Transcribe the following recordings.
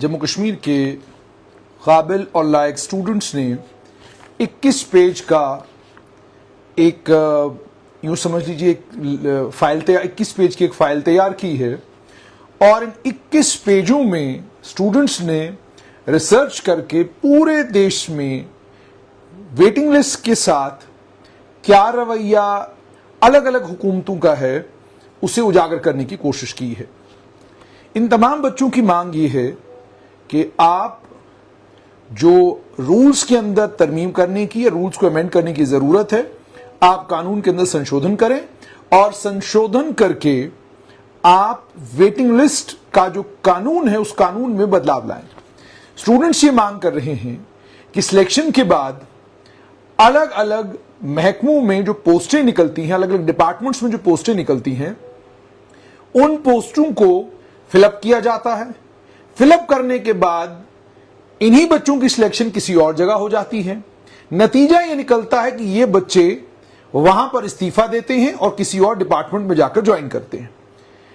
जम्मू कश्मीर के काबिल और लायक स्टूडेंट्स ने 21 पेज का एक यूँ समझ लीजिए एक फाइल तैयार 21 पेज की एक फाइल तैयार की है और इन 21 पेजों में स्टूडेंट्स ने रिसर्च करके पूरे देश में वेटिंग लिस्ट के साथ क्या रवैया अलग अलग हुकूमतों का है उसे उजागर करने की कोशिश की है। इन तमाम बच्चों की मांग ये है कि आप जो रूल्स के अंदर तरमीम करने की या रूल्स को अमेंड करने की जरूरत है, आप कानून के अंदर संशोधन करें और संशोधन करके आप वेटिंग लिस्ट का जो कानून है उस कानून में बदलाव लाएं। स्टूडेंट्स ये मांग कर रहे हैं कि सिलेक्शन के बाद अलग अलग महकमों में जो पोस्टें निकलती हैं, अलग अलग डिपार्टमेंट्स में जो पोस्टें निकलती हैं, उन पोस्टों को फिलअप किया जाता है। फिलअप करने के बाद इन्हीं बच्चों की सिलेक्शन किसी और जगह हो जाती है। नतीजा यह निकलता है कि ये बच्चे वहां पर इस्तीफा देते हैं और किसी और डिपार्टमेंट में जाकर ज्वाइन करते हैं।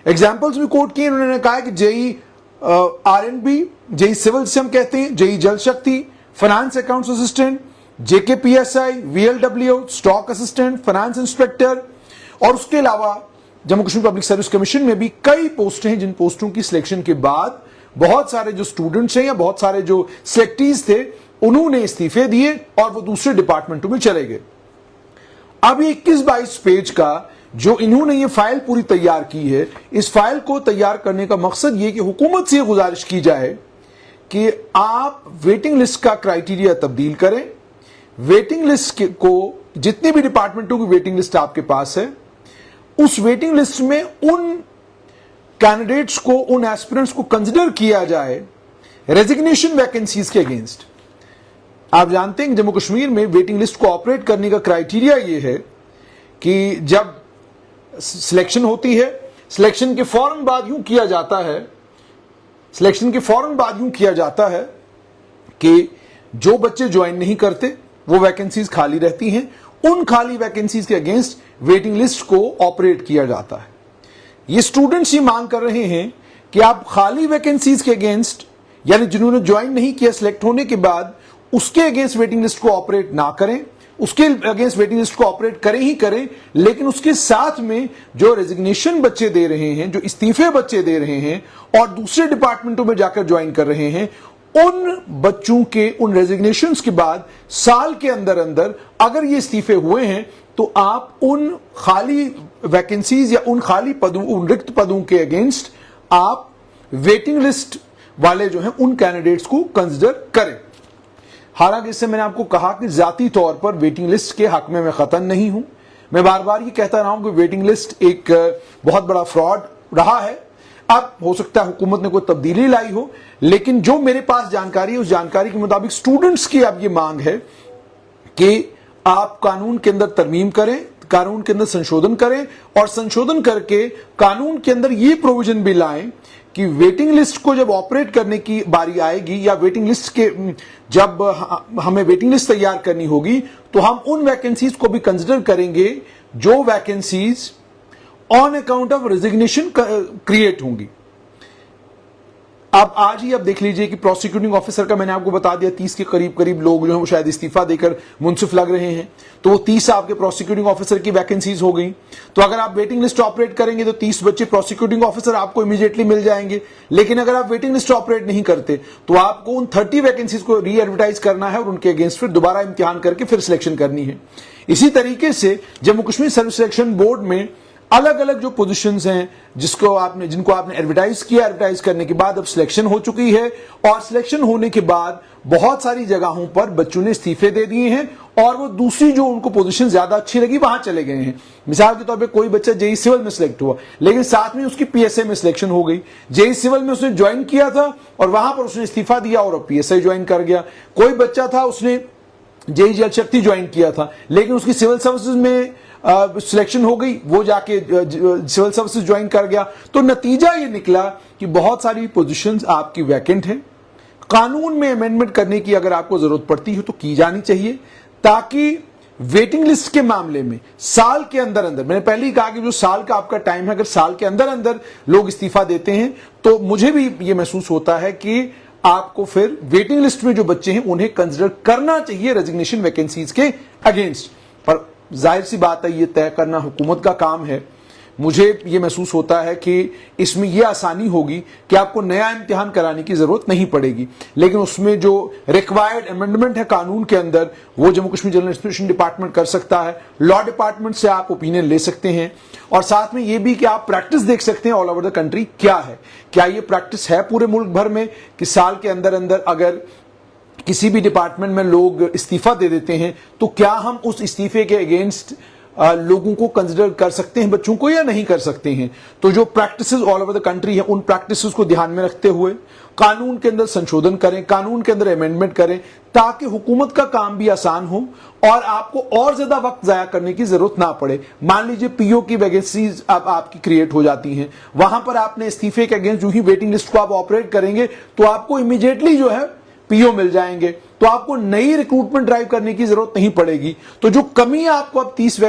एग्जाम्पल्स भी कोट किए, उन्होंने कहा कि जेई आरएनबी, जेई सिविल जिसे हम कहते हैं, JE Jal Shakti, finance accounts assistant, JKPSI, VLW, stock assistant, finance inspector और उसके अलावा Jammu Kashmir public service commission में भी कई पोस्टें हैं जिन पोस्टों की सिलेक्शन के बाद बहुत सारे जो स्टूडेंट्स हैं या बहुत सारे जो सिलेक्टीज थे उन्होंने इस्तीफे दिए और वो दूसरे डिपार्टमेंटों में चले गए। अब ये 21-22 पेज का जो इन्होंने ये फाइल पूरी तैयार की है, इस फाइल को तैयार करने का मकसद ये कि हुकूमत से गुजारिश की जाए कि आप वेटिंग लिस्ट का क्राइटेरिया तब्दील करें। वेटिंग लिस्ट को जितने भी डिपार्टमेंटों की वेटिंग लिस्ट आपके पास है, उस वेटिंग लिस्ट में उन कैंडिडेट्स को, उन एस्पिरेंट्स को कंसिडर किया जाए रेजिग्नेशन वैकेंसीज के अगेंस्ट। आप जानते हैं कि जम्मू कश्मीर में वेटिंग लिस्ट को ऑपरेट करने का क्राइटेरिया यह है कि जब सिलेक्शन होती है, सिलेक्शन के फौरन बाद यूं किया जाता है कि जो बच्चे ज्वाइन नहीं करते वो वैकेंसीज खाली रहती हैं, उन खाली वैकेंसीज के अगेंस्ट वेटिंग लिस्ट को ऑपरेट किया जाता है। ये स्टूडेंट्स ये मांग कर रहे हैं कि आप खाली वैकेंसीज के अगेंस्ट, यानी जिन्होंने ज्वाइन नहीं किया सिलेक्ट होने के बाद, उसके अगेंस्ट वेटिंग लिस्ट को ऑपरेट ना करें, उसके अगेंस्ट वेटिंग लिस्ट को ऑपरेट करें ही करें, लेकिन उसके साथ में जो रेजिग्नेशन बच्चे दे रहे हैं, जो इस्तीफे बच्चे दे रहे हैं और दूसरे डिपार्टमेंटों में जाकर ज्वाइन कर रहे हैं, उन बच्चों के उन रेजिग्नेशंस के बाद साल के अंदर अंदर अगर ये इस्तीफे हुए हैं तो आप उन खाली वैकेंसीज या उन खाली पदों, उन रिक्त पदों के अगेंस्ट आप वेटिंग लिस्ट वाले जो हैं उन कैंडिडेट्स को कंसिडर करें। हालांकि इससे मैंने आपको कहा कि जाती तौर पर वेटिंग लिस्ट के हक में मैं खतन नहीं हूं। मैं बार बार ये कहता रहा हूं कि वेटिंग लिस्ट एक बहुत बड़ा फ्रॉड रहा है। अब हो सकता है हुकूमत ने कोई तब्दीली लाई हो, लेकिन जो मेरे पास जानकारी है उस जानकारी के मुताबिक स्टूडेंट्स की अब ये मांग है कि आप कानून के अंदर तरमीम करें, कानून के अंदर संशोधन करें और संशोधन करके कानून के अंदर ये प्रोविजन भी लाएं कि वेटिंग लिस्ट को जब ऑपरेट करने की बारी आएगी या वेटिंग लिस्ट के जब हमें वेटिंग लिस्ट तैयार करनी होगी तो हम उन वैकेंसीज को भी कंसिडर करेंगे जो vacancies on account of resignation create होंगी। अब आज ही आप देख लीजिए कि प्रोसिक्यूटिंग ऑफिसर का मैंने आपको बता दिया 30 के करीब लोग जो हैं वो शायद इस्तीफा देकर मुंसिफ लग रहे हैं, तो वो 30 आपके प्रोसिक्यूटिंग ऑफिसर की वैकेंसीज हो गई। तो अगर आप वेटिंग लिस्ट ऑपरेट करेंगे तो 30 बच्चे प्रोसिक्यूटिंग ऑफिसर आपको इमीडिएटली मिल जाएंगे, लेकिन अगर आप वेटिंग लिस्ट ऑपरेट नहीं करते तो आपको उन 30 वैकेंसीज को री एडवर्टाइज करना है और उनके अगेंस्ट फिर दोबारा इम्तिहान करके फिर सिलेक्शन करनी है। इसी तरीके से Jammu Kashmir service selection board में अलग अलग जो पोजीशंस हैं जिनको आपने एडवर्टाइज किया, एडवर्टाइज करने के बाद अब सिलेक्शन हो चुकी है और सिलेक्शन होने के बाद बहुत सारी जगहों पर बच्चों ने इस्तीफे दे दिए हैं और वो दूसरी जो उनको पोजीशन ज्यादा अच्छी लगी वहां चले गए हैं। मिसाल के तौर पे कोई बच्चा जेई सिविल में सिलेक्ट हुआ लेकिन साथ में उसकी पीएसए में सिलेक्शन हो गई। जेई सिविल में उसने ज्वाइन किया था और वहां पर उसने इस्तीफा दिया और पीएसए ज्वाइन कर गया। कोई बच्चा था उसने जेई जल शक्ति ज्वाइन किया था लेकिन उसकी सिविल सर्विसेज में सिलेक्शन हो गई, वो जाके सिविल सर्विसेज ज्वाइन कर गया। तो नतीजा ये निकला कि बहुत सारी पोजीशंस आपकी वैकेंट हैं। कानून में अमेंडमेंट करने की अगर आपको जरूरत पड़ती है तो की जानी चाहिए ताकि वेटिंग लिस्ट के मामले में साल के अंदर अंदर, मैंने पहले ही कहा कि जो साल का आपका टाइम है, अगर साल के अंदर अंदर लोग इस्तीफा देते हैं तो मुझे भी ये महसूस होता है कि آپ کو پھر ویٹنگ لسٹ میں جو بچے ہیں انہیں کنسیڈر کرنا چاہیے ریزگنیشن ویکینسیز کے اگینسٹ. پر ظاہر سی بات ہے یہ طے کرنا حکومت کا کام ہے. مجھے یہ محسوس ہوتا ہے کہ اس میں یہ آسانی ہوگی کہ آپ کو نیا امتحان کرانے کی ضرورت نہیں پڑے گی, لیکن اس میں جو ریکوائرڈ امینڈمنٹ ہے قانون کے اندر وہ Jammu Kashmir general inspection department کر سکتا ہے. لا ڈپارٹمنٹ سے آپ اوپینین لے سکتے ہیں, اور ساتھ میں یہ بھی کہ آپ پریکٹس دیکھ سکتے ہیں آل اوور دا کنٹری کیا ہے. کیا یہ پریکٹس ہے پورے ملک بھر میں کہ سال کے اندر اگر کسی بھی ڈپارٹمنٹ میں لوگ استعفیٰ دے دیتے ہیں تو کیا ہم اس استعفے کے اگینسٹ لوگوں کو کنسیڈر کر سکتے ہیں, بچوں کو, یا نہیں کر سکتے ہیں. تو جو practices all over the country ہیں ان پریکٹسز کو دھیان میں رکھتے ہوئے قانون کے اندر سنشودھن کریں, قانون کے اندر امینڈمنٹ کریں تاکہ حکومت کا کام بھی آسان ہو اور آپ کو اور زیادہ وقت ضائع کرنے کی ضرورت نہ پڑے. مان لیجئے پی او کی ویکینسیز اب آپ کی کریٹ ہو جاتی ہیں, وہاں پر آپ نے استعفے کے اگینسٹ جو ہی ویٹنگ لسٹ کو آپ آپریٹ کریں گے تو آپ کو امیڈیٹلی جو ہے پی او مل جائیں گے, تو آپ کو نئی ریکروٹمنٹ ڈرائیو کرنے کی ضرورت نہیں پڑے گی. تو جو کمی آپ کو اب 30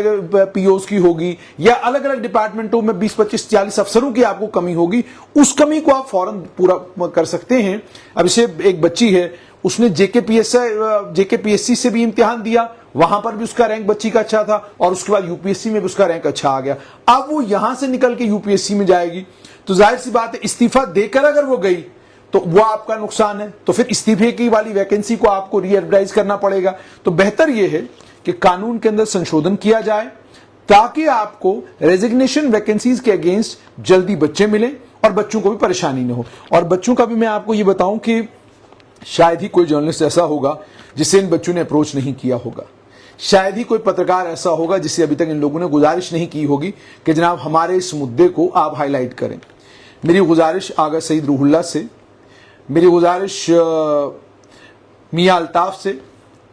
پی اوز کی ہوگی یا الگ الگ ڈپارٹمنٹوں میں 20 25 40 افسروں کی آپ کو کمی ہوگی, اس کمی کو آپ فوراً پورا کر سکتے ہیں. اب اسے ایک بچی ہے, اس نے جے کے پی ایس سی سے بھی امتحان دیا, وہاں پر بھی اس کا رینک بچی کا اچھا تھا, اور اس کے بعد یو پی ایس سی میں بھی اس کا رینک اچھا آ گیا. اب وہ یہاں سے نکل کے یو پی ایس سی میں جائے گی تو ظاہر سی بات ہے استعفیٰ دے کر اگر وہ گئی تو وہ آپ کا نقصان ہے, تو پھر استعفے کی والی ویکینسی کو آپ کو ری ایڈورٹائز کرنا پڑے گا. تو بہتر یہ ہے کہ قانون کے اندر سنشودھن کیا جائے تاکہ آپ کو ریزگنیشن ویکینسیز کے اگینسٹ جلدی بچے ملیں اور بچوں کو بھی پریشانی نہ ہو. اور بچوں کا بھی میں آپ کو یہ بتاؤں کہ شاید ہی کوئی جرنلسٹ ایسا ہوگا جسے ان بچوں نے اپروچ نہیں کیا ہوگا, شاید ہی کوئی پترکار ایسا ہوگا جسے ابھی تک ان لوگوں نے گزارش نہیں کی ہوگی کہ جناب ہمارے اس مدعے کو آپ ہائی لائٹ کریں. میری گزارش آغا سعید روح اللہ سے, میری گزارش میاں الطاف سے,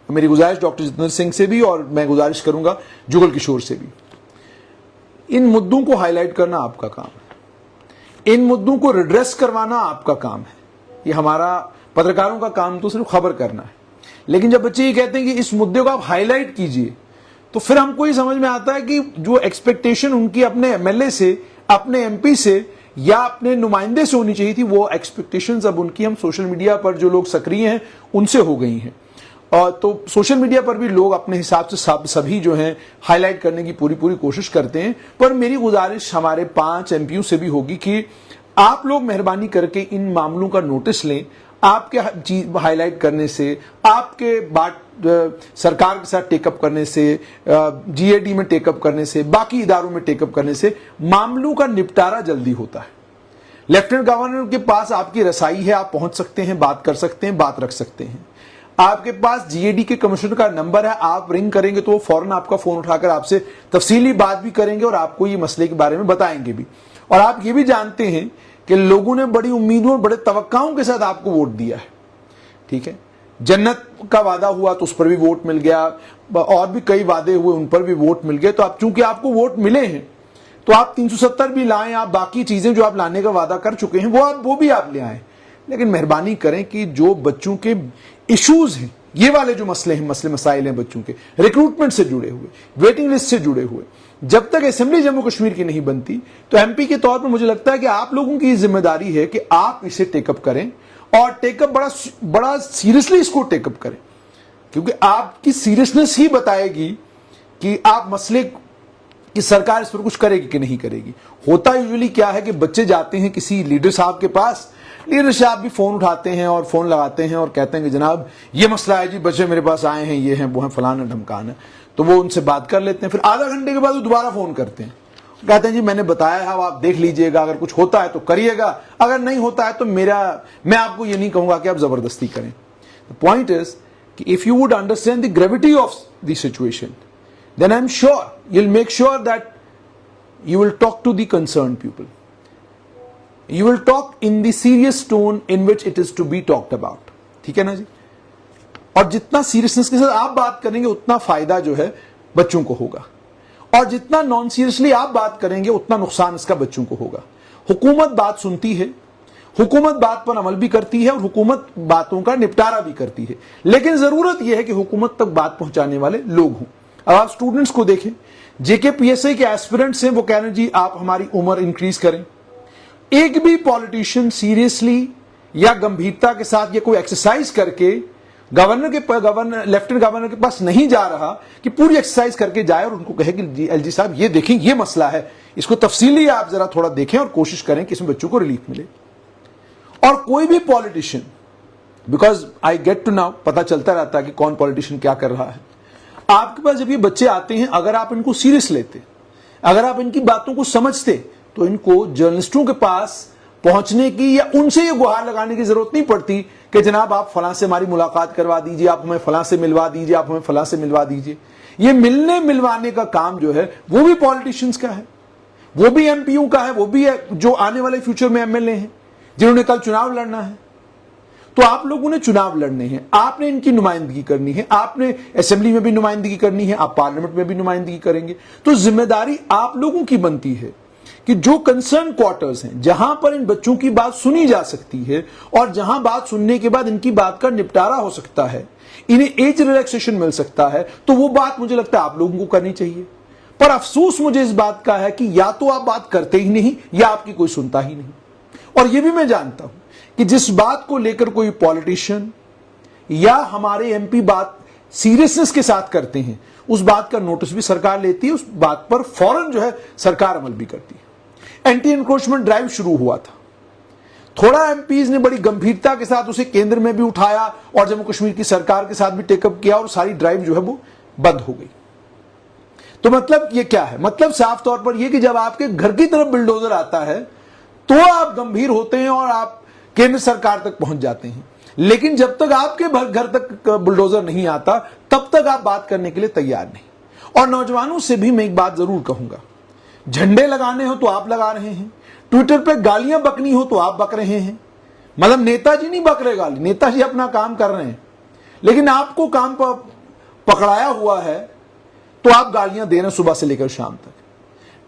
میری گزارش ڈاکٹر جتیندر سنگھ سے بھی, اور میں گزارش کروں گا جگل کشور سے بھی, ان مدعوں کو ہائی لائٹ کرنا آپ کا کام ہے, ان مدعوں کو ریڈریس کروانا آپ کا کام ہے. یہ ہمارا پترکاروں کا کام تو صرف خبر کرنا ہے. لیکن جب بچے یہ کہتے ہیں کہ اس مدعے کو آپ ہائی لائٹ کیجئے, تو پھر ہم کو یہ سمجھ میں آتا ہے کہ جو ایکسپیکٹیشن ان کی اپنے ایم ایل اے سے, اپنے ایم پی سے یا اپنے نمائندے سے ہونی چاہیے تھی, وہ ایکسپیکٹیشنز اب ان کی ہم سوشل میڈیا پر جو لوگ سکریہ ہیں ان سے ہو گئی ہیں. اور تو سوشل میڈیا پر بھی لوگ اپنے حساب سے سبھی جو ہیں ہائی لائٹ کرنے کی پوری کوشش کرتے ہیں. پر میری گزارش ہمارے 5 ایم پیوں سے بھی ہوگی کہ آپ لوگ مہربانی کر کے ان معاملوں کا نوٹس لیں. آپ کے ہائی لائٹ کرنے سے, آپ کے بات سرکار کے ساتھ ٹیک اپ کرنے سے, جی اے ڈی میں ٹیک اپ کرنے سے, باقی اداروں میں ٹیک اپ کرنے سے معاملوں کا نپٹارا جلدی ہوتا ہے. لیفٹیننٹ گورنر کے پاس آپ کی رسائی ہے, آپ پہنچ سکتے ہیں, بات کر سکتے ہیں, بات رکھ سکتے ہیں. آپ کے پاس جی اے ڈی کے کمشنر کا نمبر ہے, آپ رنگ کریں گے تو وہ فوراً آپ کا فون اٹھا کر آپ سے تفصیلی بات بھی کریں گے اور آپ کو یہ مسئلے کے بارے میں بتائیں گے بھی. اور آپ یہ بھی جانتے ہیں کہ لوگوں نے بڑی امیدوں اور بڑے توقعوں کے ساتھ آپ کو ووٹ دیا ہے. ٹھیک ہے, جنت کا وعدہ ہوا تو اس پر بھی ووٹ مل گیا, اور بھی کئی وعدے ہوئے ان پر بھی ووٹ مل گئے. تو اب چونکہ آپ کو ووٹ ملے ہیں تو آپ 370 بھی لائیں, آپ باقی چیزیں جو آپ لانے کا وعدہ کر چکے ہیں وہ بھی آپ لے آئیں. لیکن مہربانی کریں کہ جو بچوں کے ایشوز ہیں, یہ والے جو مسئلے ہیں, مسائل ہیں بچوں کے, ریکروٹمنٹ سے جڑے ہوئے, ویٹنگ لسٹ سے جڑے ہوئے, جب تک اسمبلی جموں کشمیر کی نہیں بنتی تو ایم پی کے طور پر مجھے لگتا ہے کہ آپ لوگوں کی ذمہ داری ہے کہ آپ اسے ٹیک اپ کریں, اور ٹیک اپ بڑا سیریسلی اس کو ٹیک اپ کریں, کیونکہ آپ کی سیریسنس ہی بتائے گی کہ آپ مسئلے کہ سرکار اس پر کچھ کرے گی کہ نہیں کرے گی. ہوتا یوزلی کیا ہے کہ بچے جاتے ہیں کسی لیڈر صاحب کے پاس, لیڈر صاحب بھی فون اٹھاتے ہیں اور فون لگاتے ہیں اور کہتے ہیں کہ جناب یہ مسئلہ ہے جی, بچے میرے پاس آئے ہیں, یہ ہیں وہ ہیں, فلانا ڈھمکانا. تو وہ ان سے بات کر لیتے ہیں, پھر آدھا گھنٹے کے بعد وہ دوبارہ فون کرتے ہیں, کہتے ہیں جی میں نے بتایا ہے, آپ دیکھ لیجئے گا, اگر کچھ ہوتا ہے تو کریے گا, اگر نہیں ہوتا ہے تو میں آپ کو یہ نہیں کہوں گا کہ آپ زبردستی کریں. The point is کہ if you would understand the gravity of the situation, then I'm sure you'll make sure that you will talk to the concerned people. You will talk in the serious tone in which it is to be talked about. ٹھیک ہے نا جی. اور جتنا seriousness کے ساتھ آپ بات کریں گے اتنا فائدہ جو ہے بچوں کو ہوگا, اور جتنا نان سیریسلی آپ بات کریں گے اتنا نقصان اس کا بچوں کو ہوگا. حکومت بات سنتی ہے, حکومت بات پر عمل بھی کرتی ہے, اور حکومت باتوں کا نپٹارا بھی کرتی ہے, لیکن ضرورت یہ ہے کہ حکومت تک بات پہنچانے والے لوگ ہوں. اب آپ اسٹوڈنٹس کو دیکھیں, جے کے پی ایس آئی کے ایسپیرنٹس ہیں, وہ کہہ رہے ہیں جی آپ ہماری عمر انکریز کریں. ایک بھی پالیٹیشین سیریسلی या गंभीरता के साथ ये कोई एक्सरसाइज करके लेफ्टिनेंट गवर्नर के पास नहीं जा रहा कि पूरी एक्सरसाइज करके जाए और उनको कहे कि एलजी साहब ये देखें, ये मसला है, इसको तफसीली आप जरा थोड़ा देखें और कोशिश करें कि इसमें बच्चों को रिलीफ मिले। और कोई भी politician, because I get to know, पता चलता रहता है कि कौन पॉलिटिशियन क्या कर रहा है, आपके पास जब ये बच्चे आते हैं, अगर आप इनको सीरियस लेते, अगर आप इनकी बातों को समझते, तो इनको जर्नलिस्टों के पास पहुंचने की या उनसे ये गुहार लगाने की जरूरत नहीं पड़ती कि जनाब आप फलां से हमारी मुलाकात करवा दीजिए, आप हमें फलां से मिलवा दीजिए, आप हमें फलां से मिलवा दीजिए। ये मिलने मिलवाने का काम जो है वो भी पॉलिटिशियंस का है, वो भी एमपीयू का है, वो भी है जो आने वाले फ्यूचर में एमएलए हैं, जिन्होंने कल चुनाव लड़ना है। तो आप लोगों ने चुनाव लड़ने हैं, आपने इनकी नुमाइंदगी करनी है, आपने असेंबली में भी नुमाइंदगी करनी है, आप पार्लियामेंट में भी नुमाइंदगी करेंगे। तो जिम्मेदारी आप लोगों की बनती है कि जो कंसर्न क्वार्टर्स हैं, जहां पर इन बच्चों की बात सुनी जा सकती है और जहां बात सुनने के बाद इनकी बात का निपटारा हो सकता है, इन्हें एज रिलैक्सेशन मिल सकता है, तो वो बात मुझे लगता है आप लोगों को करनी चाहिए। पर अफसोस मुझे इस बात का है कि या तो आप बात करते ही नहीं या आपकी कोई सुनता ही नहीं। और यह भी मैं जानता हूं कि जिस बात को लेकर कोई पॉलिटिशियन या हमारे एमपी बात सीरियसनेस के साथ करते हैं, उस बात का नोटिस भी सरकार लेती है, उस बात पर फौरन जो है सरकार अमल भी करती है। एंटी एनक्रोचमेंट ड्राइव शुरू हुआ था, थोड़ा एमपीज ने बड़ी गंभीरता के साथ उसे केंद्र में भी उठाया और जम्मू कश्मीर की सरकार के साथ भी टेकअप किया और सारी ड्राइव जो है वो बंद हो गई। तो मतलब ये क्या है? मतलब साफ तौर पर यह कि जब आपके घर की तरफ बिल्डोजर आता है तो आप गंभीर होते हैं और आप केंद्र सरकार तक पहुंच जाते हैं, लेकिन जब तक आपके घर तक बुलडोजर नहीं आता तब तक आप बात करने के लिए तैयार नहीं। और नौजवानों से भी मैं एक बात जरूर कहूंगा, झंडे लगाने हो तो आप लगा रहे हैं, ट्विटर पे गालियां बकनी हो तो आप बक रहे हैं। मतलब नेताजी नहीं बक रहे गाली, नेताजी अपना काम कर रहे हैं, लेकिन आपको काम पर पकड़ाया हुआ है तो आप गालियां दे रहे हैं सुबह से लेकर शाम तक।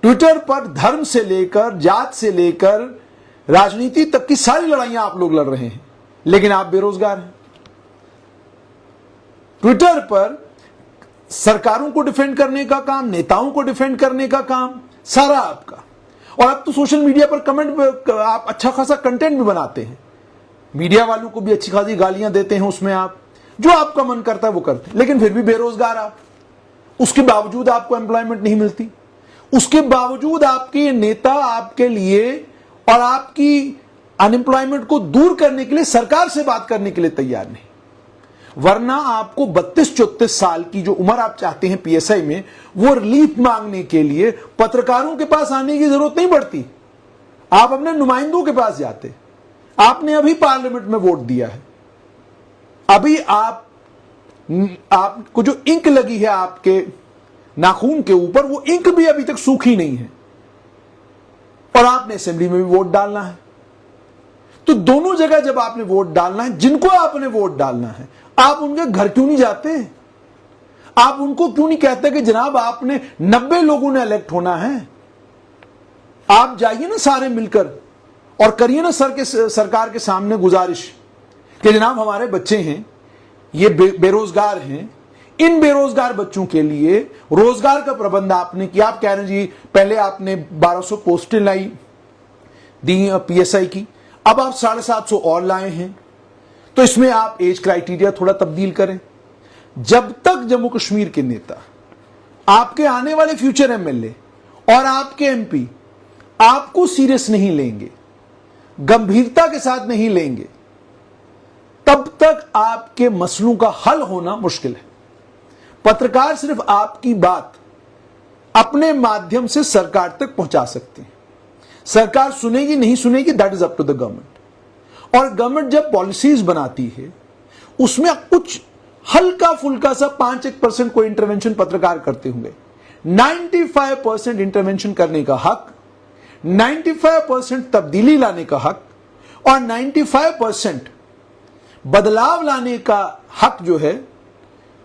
ट्विटर पर धर्म से लेकर जात से लेकर राजनीति तक की सारी लड़ाइयां आप लोग लड़ रहे हैं, लेकिन आप बेरोजगार हैं। ट्विटर पर सरकारों को डिफेंड करने का काम, नेताओं को डिफेंड करने का काम सारा आपका। और अब तो सोशल मीडिया पर कमेंट, आप अच्छा खासा कंटेंट भी बनाते हैं, मीडिया वालों को भी अच्छी खासी गालियां देते हैं, उसमें आप जो आपका मन करता है वो करते हैं, लेकिन फिर भी बेरोजगार आप। उसके बावजूद आपको एम्प्लॉयमेंट नहीं मिलती, उसके बावजूद आपके नेता आपके लिए और आपकी अनएम्प्लॉयमेंट को दूर करने के लिए सरकार से बात करने के लिए तैयार नहीं। वरना आपको 32-34 साल की जो उम्र आप चाहते हैं पीएसआई में, वो रिलीफ मांगने के लिए पत्रकारों के पास आने की जरूरत नहीं पड़ती, आप अपने नुमाइंदों के पास जाते। आपने अभी पार्लियामेंट में वोट दिया है, अभी आपको जो इंक लगी है आपके नाखून के ऊपर, वो इंक भी अभी तक सूखी नहीं है, और आपने असेंबली में भी वोट डालना है। तो दोनों जगह जब आपने वोट डालना है, जिनको आपने वोट डालना है, आप उनके घर क्यों नहीं जाते? आप उनको क्यों नहीं कहते कि जनाब आपने 90 लोगों ने इलेक्ट होना है, आप जाइए ना सारे मिलकर और करिए ना सरकार के सामने गुजारिश कि जनाब हमारे बच्चे हैं, ये बेरोजगार हैं, इन बेरोजगार बच्चों के लिए रोजगार का प्रबंध आपने किया। आप कह रहे हैं जी पहले आपने 1200 पोस्टें लाई दी पीएसआई की, अब आप 750 और लाए हैं, तो इसमें आप एज क्राइटेरिया थोड़ा तब्दील करें। जब तक जम्मू कश्मीर के नेता, आपके आने वाले फ्यूचर एमएलए और आपके एमपी आपको सीरियस नहीं लेंगे, गंभीरता के साथ नहीं लेंगे, तब तक आपके मसलों का हल होना मुश्किल है। पत्रकार सिर्फ आपकी बात अपने माध्यम से सरकार तक पहुंचा सकते हैं। सरकार सुनेगी नहीं सुनेगी, that is up to the government. और गवर्नमेंट जब पॉलिसीज बनाती है, उसमें कुछ हल्का फुल्का सा 5-1% कोई इंटरवेंशन पत्रकार करते होंगे। 95% इंटरवेंशन करने का हक, 95% तब्दीली लाने का हक और 95% बदलाव लाने का हक जो है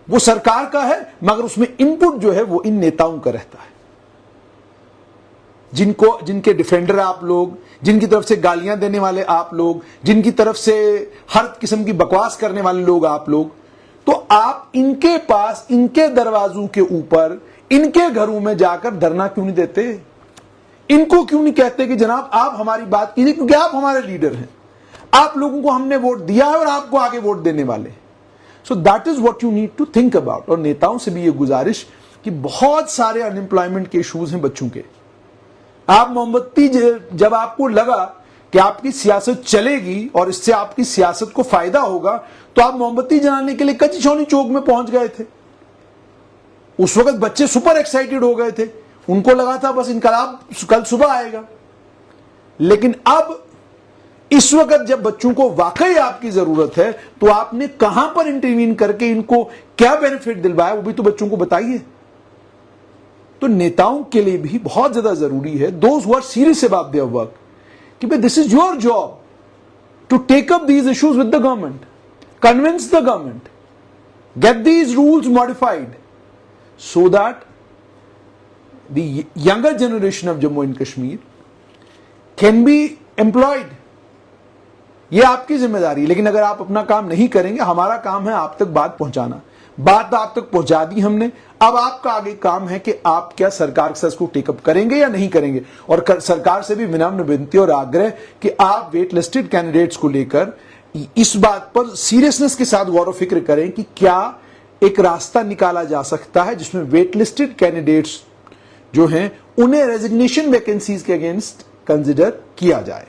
वो सरकार का है, मगर उसमें इनपुट जो है वो इन नेताओं का रहता है, जिनके डिफेंडर आप लोग, जिनकी तरफ से गालियां देने वाले आप लोग, जिनकी तरफ से हर किस्म की बकवास करने वाले लोग आप लोग। तो आप इनके पास, इनके दरवाजों के ऊपर, इनके घरों में जाकर धरना क्यों नहीं देते? इनको क्यों नहीं कहते कि जनाब आप हमारी बात कीजिए, क्योंकि आप हमारे लीडर हैं, آپ لوگوں کو ہم نے ووٹ دیا ہے اور آپ کو آگے ووٹ دینے والے. So that is what you need to think about. اور نیتاؤں سے بھی یہ گزارش کہ بہت سارے ان امپلائمنٹ کے ایشوز ہیں بچوں کے. آپ موم بتی جب آپ کو لگا کہ آپ کی سیاست چلے گی اور اس سے آپ کی سیاست کو فائدہ ہوگا تو آپ موم بتی جلانے کے لیے کچی چھونی چوک میں پہنچ گئے تھے. اس وقت بچے سپر ایکسائٹڈ ہو گئے تھے, ان کو لگا تھا بس انقلاب کل صبح آئے گا. لیکن اب اس وقت جب بچوں کو واقعی آپ کی ضرورت ہے تو آپ نے کہاں پر انٹروین کر کے ان کو کیا بینیفٹ دلوایا وہ بھی تو بچوں کو بتائیے. تو نیتاؤں کے لیے بھی بہت زیادہ ضروری ہے, those who are serious about their work, کہ this is your job to take up these issues with the government, convince the government, get these rules modified so that the younger generation of Jammu and Kashmir can be employed. یہ آپ کی ذمہ داری ہے. لیکن اگر آپ اپنا کام نہیں کریں گے, ہمارا کام ہے آپ تک بات پہنچانا. بات آپ تک پہنچا دی ہم نے, اب آپ کا آگے کام ہے کہ آپ کیا سرکار کے ساتھ اس کو ٹیک اپ کریں گے یا نہیں کریں گے. اور سرکار سے بھی ونمر بنتی اور آگرہ کہ آپ ویٹ لسٹڈ کینڈیڈیٹس کو لے کر اس بات پر سیریسنس کے ساتھ غور و فکر کریں کہ کیا ایک راستہ نکالا جا سکتا ہے جس میں ویٹ لسٹڈ کینڈیڈیٹس جو ہیں انہیں ریزگنیشن ویکنسیز کے اگینسٹ کنسیڈر کیا جائے.